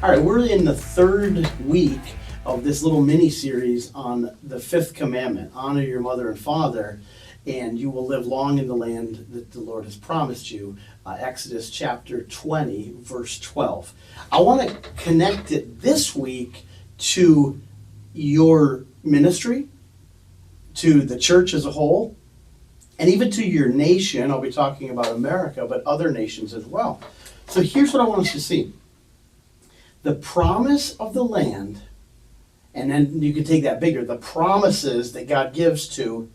All right, we're in the third week of this little mini series on the fifth commandment: honor your mother and father, and you will live long in the land that the Lord has promised you. Exodus chapter 20, verse 12. I want to connect it this week to your ministry, to the church as a whole, and even to your nation. I'll be talking about America, but other nations as well. So here's what I want us to see. The promise of the land, and then you can take that bigger, the promises that God gives to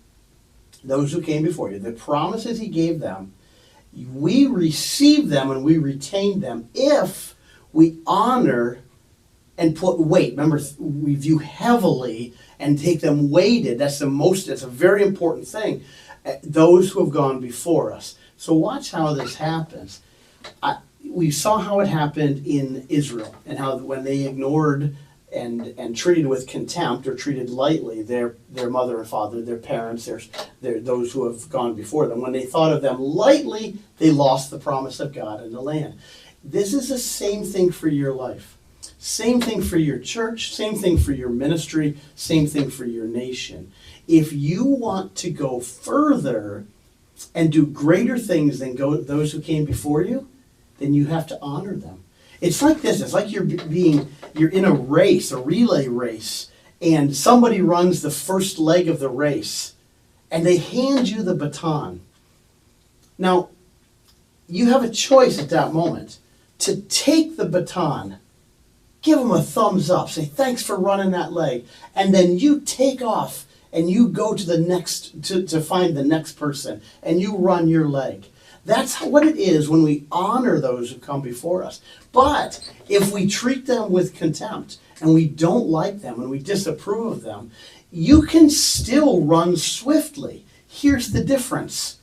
those who came before you, the promises he gave them, we receive them and we retain them if we honor and put weight. Remember, we view heavily and take them weighted. That's a very important thing. Those who have gone before us. So watch how this happens. We saw how it happened in Israel, and how when they ignored and treated with contempt or treated lightly their mother and father, their parents, those who have gone before them. When they thought of them lightly, they lost the promise of God in the land. This is the same thing for your life. Same thing for your church, same thing for your ministry, same thing for your nation. If you want to go further and do greater things than those who came before you, then you have to honor them. It's like this. It's like you're in a race, a relay race, and somebody runs the first leg of the race, and they hand you the baton. Now, you have a choice at that moment to take the baton, give them a thumbs up, say thanks for running that leg, and then you take off and you go to the next to find the next person, and you run your leg. That's what it is when we honor those who come before us. But if we treat them with contempt and we don't like them and we disapprove of them, you can still run swiftly. Here's the difference.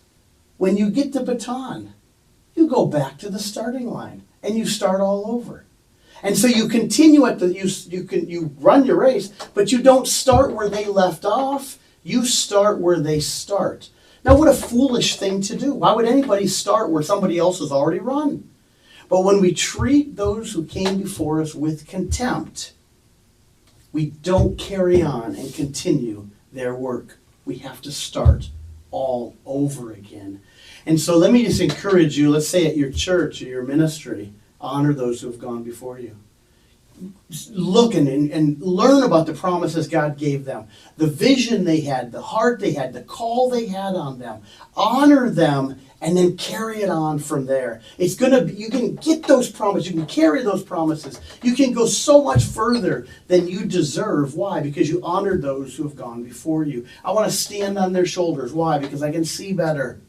When you get the baton, you go back to the starting line and you start all over. And so you continue you run your race, but you don't start where they left off. You start where they start. Now, what a foolish thing to do. Why would anybody start where somebody else has already run? But when we treat those who came before us with contempt, we don't carry on and continue their work. We have to start all over again. And so let me just encourage you, let's say at your church or your ministry, honor those who have gone before you. Look and learn about the promises God gave them, the vision they had, the heart they had, the call they had on them. Honor them and then carry it on from there. You can get those promises, you can carry those promises. You can go so much further than you deserve. Why? Because you honored those who have gone before you. I want to stand on their shoulders. Why? Because I can see better.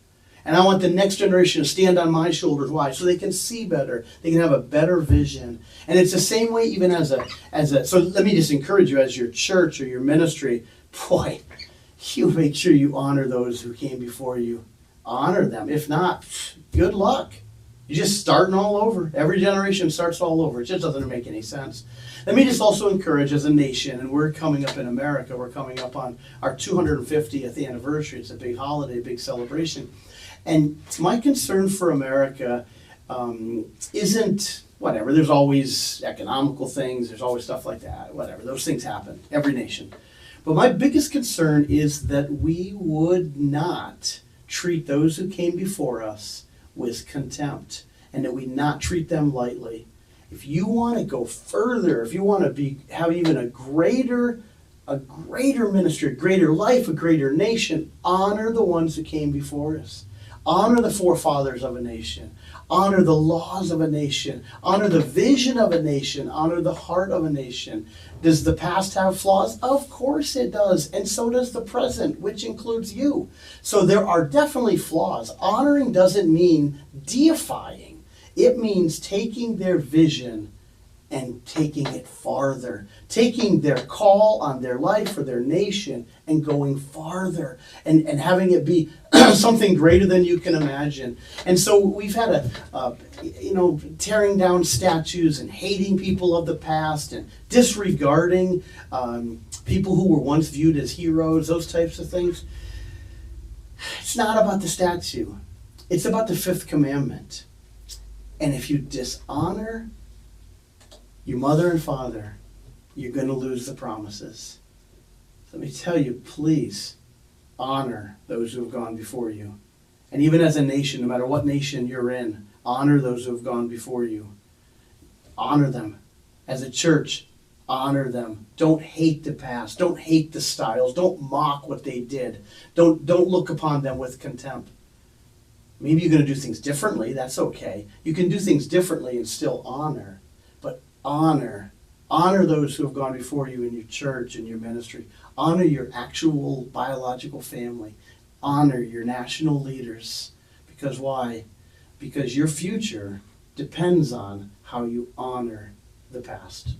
And I want the next generation to stand on my shoulders. Why? So they can see better. They can have a better vision. And it's the same way even so let me just encourage you as your church or your ministry, boy, you make sure you honor those who came before you. Honor them. If not, good luck. You're just starting all over. Every generation starts all over. It just doesn't make any sense. Let me just also encourage as a nation, and we're coming up in America, we're coming up on our 250th anniversary. It's a big holiday, a big celebration. And my concern for America isn't whatever. There's always economical things. There's always stuff like that. Whatever. Those things happen. Every nation. But my biggest concern is that we would not treat those who came before us with contempt, and that we not treat them lightly. If you want to go further, if you want to have even a greater ministry, a greater life, a greater nation, honor the ones who came before us. Honor the forefathers of a nation. Honor the laws of a nation. Honor the vision of a nation. Honor the heart of a nation. Does the past have flaws? Of course it does. And so does the present, which includes you. So there are definitely flaws. Honoring doesn't mean deifying. It means taking their vision and taking it farther, taking their call on their life or their nation and going farther and having it be something greater than you can imagine. And so we've had tearing down statues and hating people of the past and disregarding people who were once viewed as heroes, those types of things. It's not about the statue. It's about the fifth commandment. And if you dishonor Your mother and father, you're going to lose the promises. So let me tell you, please honor those who have gone before you. And even as a nation, no matter what nation you're in, honor those who have gone before you. Honor them. As a church, honor them. Don't hate the past. Don't hate the styles. Don't mock what they did. Don't look upon them with contempt. Maybe you're going to do things differently. That's okay. You can do things differently and still honor. But honor those who have gone before you in your church and your ministry. Honor your actual biological family. Honor your national leaders. Because why? Because your future depends on how you honor the past.